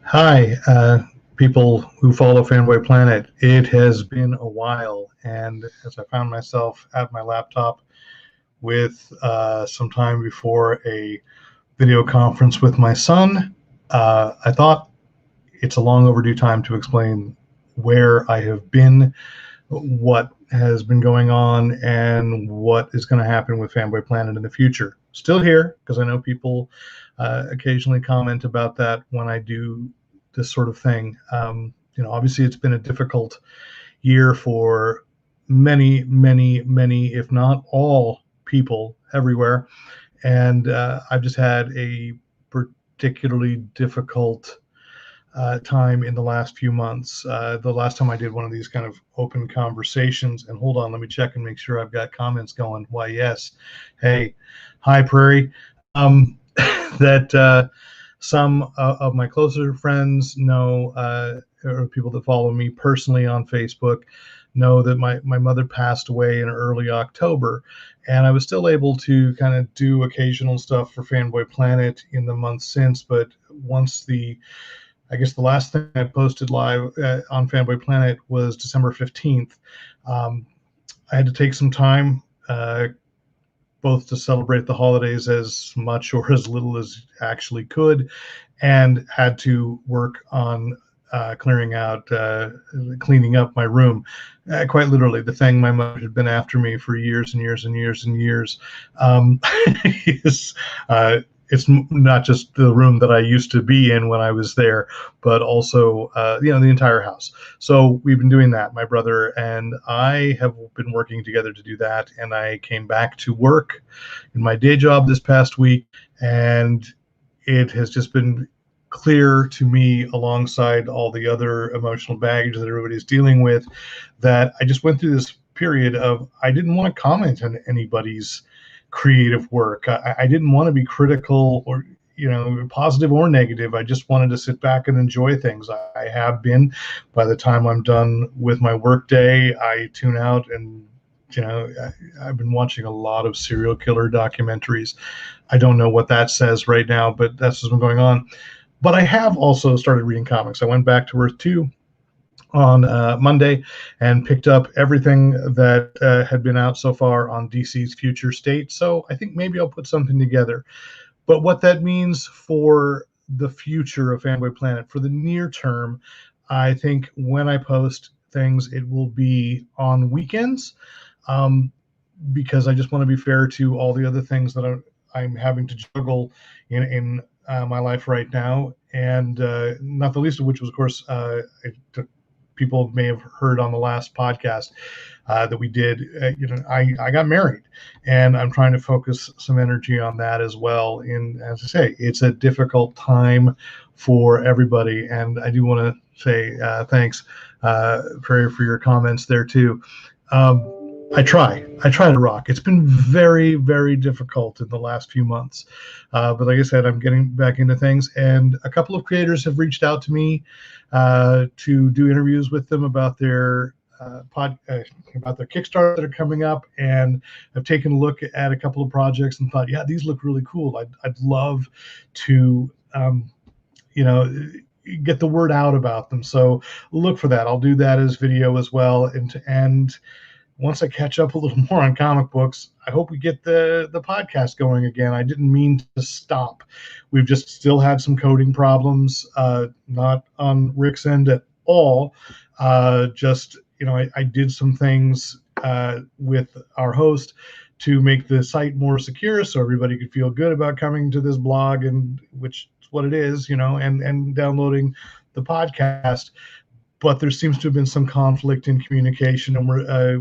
Hi, people who follow Fanboy Planet. It has been a while, and as I found myself at my laptop with some time before a video conference with my son, I thought it's a long overdue time to explain where I have been, what has been going on, and what is going to happen with Fanboy Planet in the future. Still here, because I know people occasionally comment about that when I do this sort of thing. Obviously, it's been a difficult year for many, many, many, if not all people everywhere. And I've just had a particularly difficult time in the last few months. The last time I did one of these kind of open conversations, and hold on, let me check and make sure I've got comments going. Why, yes. Hey, hi, Prairie. That some of my closer friends know, or people that follow me personally on Facebook, know that my mother passed away in early October, and I was still able to kind of do occasional stuff for Fanboy Planet in the months since. But once I guess the last thing I posted live on Fanboy Planet was December 15th. I had to take some time, both to celebrate the holidays as much or as little as actually could, and had to work on cleaning up my room. Quite literally, the thing my mother had been after me for years and years and years and years is it's not just the room that I used to be in when I was there, but also, the entire house. So we've been doing that. My brother and I have been working together to do that. And I came back to work in my day job this past week, and it has just been clear to me, alongside all the other emotional baggage that everybody's dealing with, that I just went through this period of I didn't want to comment on anybody's creative work. I didn't want to be critical or positive or negative. I just wanted to sit back and enjoy things. I have been. By the time I'm done with my work day, I tune out, and I've been watching a lot of serial killer documentaries. I don't know what that says right now, but that's what's been going on. But I have also started reading comics. I went back to Earth 2 on Monday and picked up everything that had been out so far on DC's Future State. So I think maybe I'll put something together. But what that means for the future of Fanboy Planet, for the near term, I think when I post things, it will be on weekends, because I just want to be fair to all the other things that I'm having to juggle in my life right now. And not the least of which was, of course, people may have heard on the last podcast that we did. I got married, and I'm trying to focus some energy on that as well. And as I say, it's a difficult time for everybody, and I do want to say thanks, for your comments there too. I try to rock. It's been very, very difficult in the last few months. But like I said, I'm getting back into things. And a couple of creators have reached out to me to do interviews with them about their about their Kickstarter that are coming up. And I've taken a look at a couple of projects and thought, yeah, these look really cool. I'd love to, get the word out about them. So look for that. I'll do that as video as well. And once I catch up a little more on comic books, I hope we get the podcast going again. I didn't mean to stop. We've just still had some coding problems, not on Rick's end at all. Just, I did some things with our host to make the site more secure so everybody could feel good about coming to this blog, and which is what it is, and downloading the podcast. But there seems to have been some conflict in communication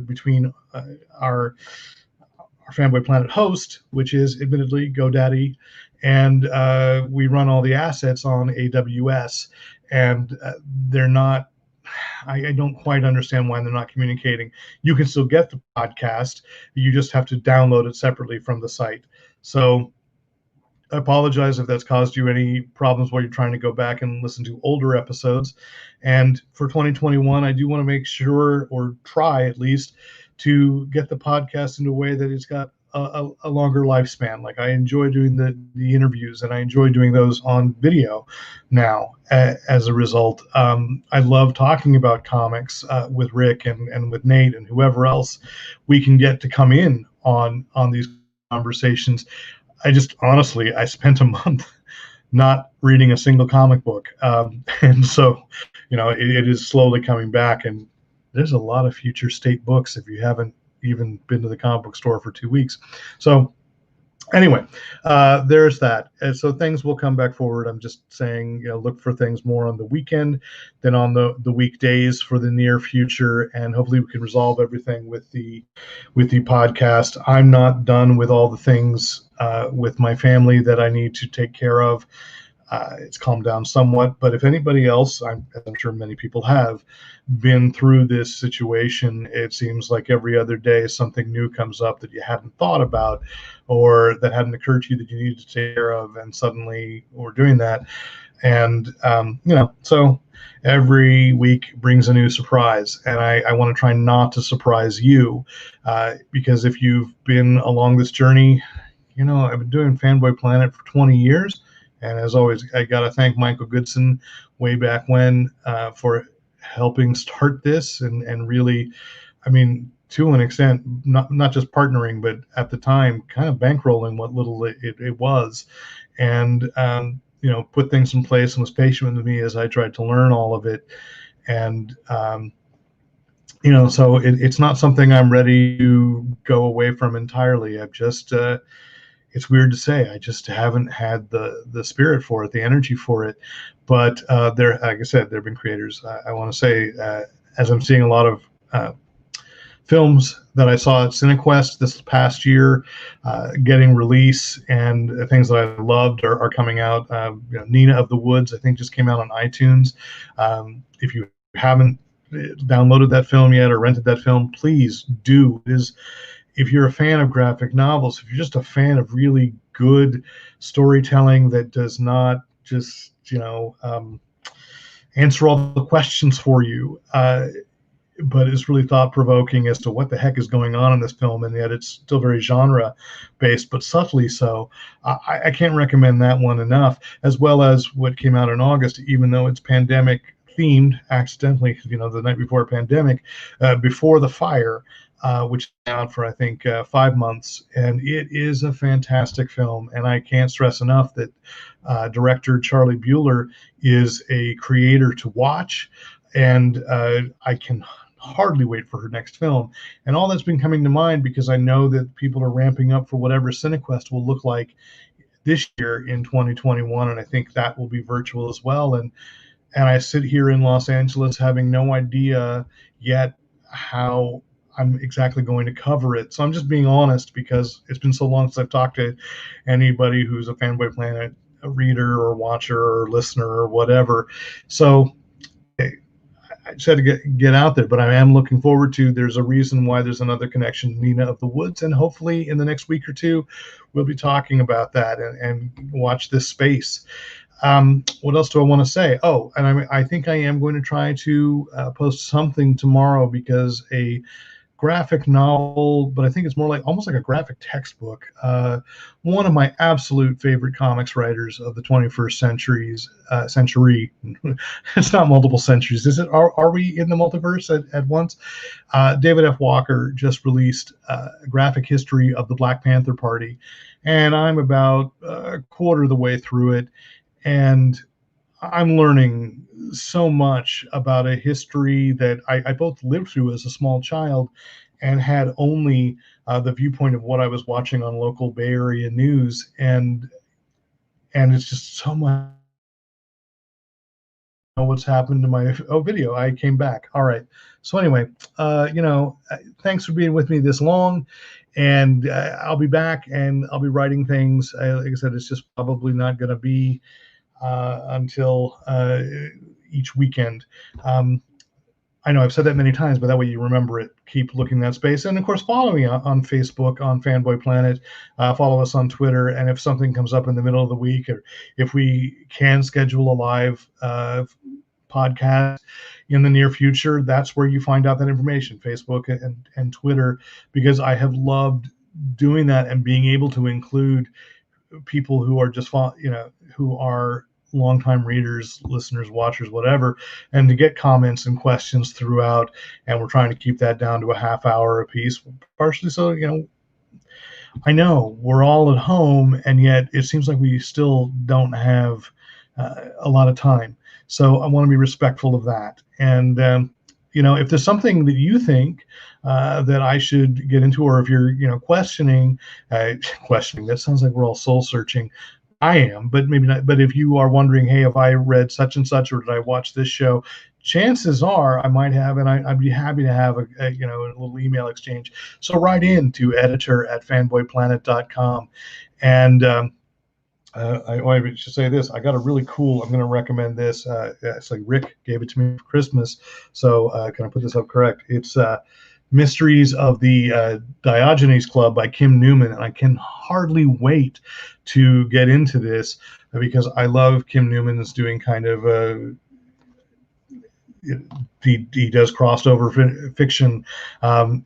between our Fanboy Planet host, which is admittedly GoDaddy, and we run all the assets on AWS, and they're not. I don't quite understand why they're not communicating. You can still get the podcast, you just have to download it separately from the site. So I apologize if that's caused you any problems while you're trying to go back and listen to older episodes. And for 2021, I do want to make sure, or try at least, to get the podcast in a way that it's got a longer lifespan. Like I enjoy doing the interviews, and I enjoy doing those on video now. As a result, I love talking about comics with Rick and with Nate and whoever else we can get to come in on these conversations. I just honestly, I spent a month not reading a single comic book, and so it is slowly coming back. And there's a lot of future state books if you haven't even been to the comic book store for 2 weeks. So anyway, there's that. And so things will come back forward. I'm just saying, look for things more on the weekend than on the weekdays for the near future, and hopefully we can resolve everything with the podcast. I'm not done with all the things with my family that I need to take care of. It's calmed down somewhat, but if anybody else, I'm sure many people have been through this situation, it seems like every other day something new comes up that you hadn't thought about or that hadn't occurred to you that you needed to take care of, and suddenly we're doing that. And so every week brings a new surprise, and I want to try not to surprise you, because if you've been along this journey, I've been doing Fanboy Planet for 20 years. And as always, I got to thank Michael Goodson way back when for helping start this, and really, I mean, to an extent, not just partnering, but at the time, kind of bankrolling what little it was, and put things in place and was patient with me as I tried to learn all of it. And so it's not something I'm ready to go away from entirely. I've just it's weird to say, I just haven't had the spirit for it, the energy for it. But there, like I said, there have been creators. I want to say, as I'm seeing a lot of films that I saw at CineQuest this past year getting release, and things that I loved are coming out. Nina of the Woods, I think, just came out on iTunes. If you haven't downloaded that film yet or rented that film, please do. If you're a fan of graphic novels, if you're just a fan of really good storytelling that does not just, answer all the questions for you, but is really thought-provoking as to what the heck is going on in this film, and yet it's still very genre-based, but subtly so, I can't recommend that one enough, as well as what came out in August, even though it's pandemic-themed, accidentally, the night before a pandemic, Before the Fire, which is out for, I think, 5 months. And it is a fantastic film. And I can't stress enough that director Charlie Bueller is a creator to watch. And I can hardly wait for her next film. And all that's been coming to mind because I know that people are ramping up for whatever CineQuest will look like this year in 2021. And I think that will be virtual as well. And I sit here in Los Angeles having no idea yet how I'm exactly going to cover it. So I'm just being honest because it's been so long since I've talked to anybody who's a Fanboy Planet reader or watcher or listener or whatever. So I just had to get out there, but I am looking forward to, there's a reason why there's another connection, Nina of the Woods, and hopefully in the next week or two, we'll be talking about that and watch this space. What else do I want to say? Oh, and I think I am going to try to post something tomorrow, because a graphic novel, but I think it's more like almost like a graphic textbook. One of my absolute favorite comics writers of the 21st century. It's not multiple centuries, is it? Are we in the multiverse at once? David F. Walker just released a graphic history of the Black Panther Party, and I'm about a quarter of the way through it, and I'm learning so much about a history that I both lived through as a small child and had only the viewpoint of what I was watching on local Bay Area news. And it's just so much. What's happened to my video? I came back. All right. So anyway, thanks for being with me this long. And I'll be back, and I'll be writing things. Like I said, it's just probably not going to be until each weekend. I know I've said that many times, but that way you remember it. Keep looking that space. And of course, follow me on Facebook, on Fanboy Planet. Follow us on Twitter. And if something comes up in the middle of the week, or if we can schedule a live podcast in the near future, that's where you find out that information, Facebook and Twitter, because I have loved doing that and being able to include people who are just who are longtime readers, listeners, watchers, whatever, and to get comments and questions throughout. And we're trying to keep that down to a half hour a piece, partially so I know we're all at home, and yet it seems like we still don't have a lot of time. So I want to be respectful of that. And if there's something that you think that I should get into, or if you're questioning, questioning. That sounds like we're all soul searching. I am, but maybe not. But if you are wondering, hey, have I read such and such, or did I watch this show? Chances are I might have, and I'd be happy to have a little email exchange. So write in to editor@fanboyplanet.com. And I should say this. I got a really cool. I'm going to recommend this. It's like Rick gave it to me for Christmas. So can I put this up correct? It's Mysteries of the Diogenes Club by Kim Newman, and I can hardly wait to get into this because I love Kim Newman's doing kind of he does crossover fiction, and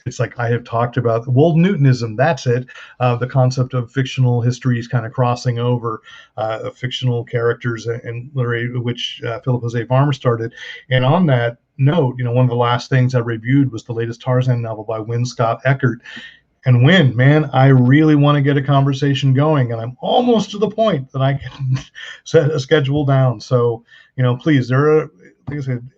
it's like I have talked about Wold Newtonism. That's it, the concept of fictional histories kind of crossing over fictional characters and literary, which Philip Jose Farmer started. And on that note, one of the last things I reviewed was the latest Tarzan novel by Wynne Scott Eckert. And Wynne, man, I really want to get a conversation going, and I'm almost to the point that I can set a schedule down. So, please, there are, like I said,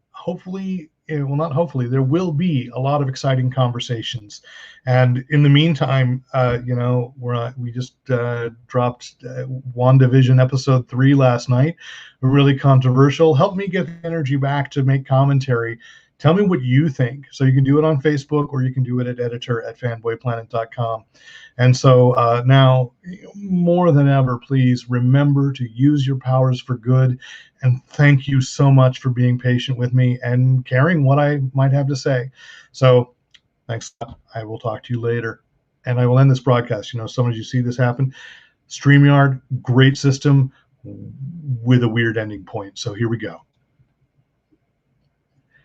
hopefully, well, not hopefully, there will be a lot of exciting conversations. And in the meantime, we just dropped WandaVision episode 3 last night, really controversial. Help me get the energy back to make commentary. Tell me what you think. So you can do it on Facebook, or you can do it at editor@fanboyplanet.com. And so now, more than ever, please remember to use your powers for good. And thank you so much for being patient with me and caring what I might have to say. So thanks. I will talk to you later. And I will end this broadcast. Some of you see this happen. StreamYard, great system with a weird ending point. So here we go.